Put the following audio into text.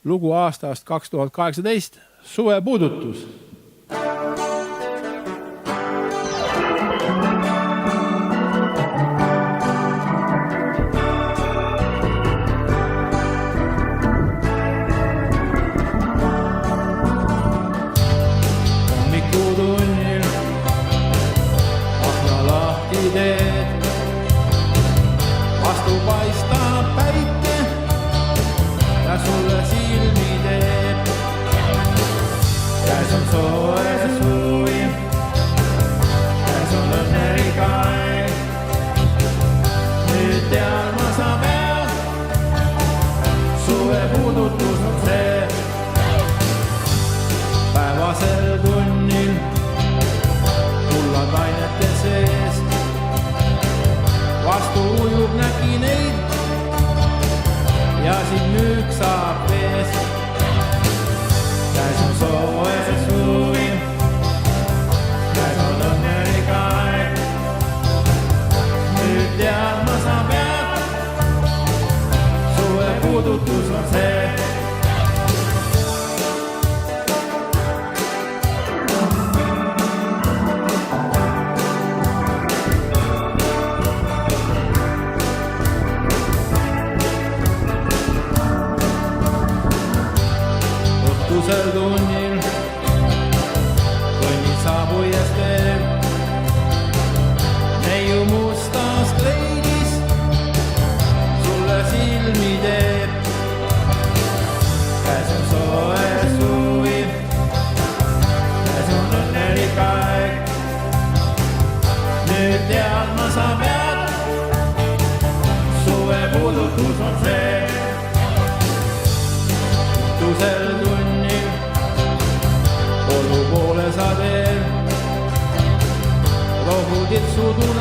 lugu aastast 2018, suvepuudutus. Hommikutunnil akna lahti teed, vastu paistab päike ja sulle silmi teeb. Käes on soe suvi, käes on õnnelik aeg. Nüüd tean ma sa pead, suvepuudutus on see. Päevasel tunnil kullad ainete sees, vastu ujub näki neid ja siin müük saab vees. Käes on soe suvi, käes on õnnelik aeg. Nüüd tead ma sa pead, suvepuudutus on see. Õhtusel tunnil kõnnid saabujas veel, neiu mustas kleidis sulle silmi teeb. Käes on soe suvi, käes on õnnelik aeg. Nüüd tead ma sa pead, suvepuudutus on see. Õhtusel tunnil kodu poole sa teel, rohudid suduna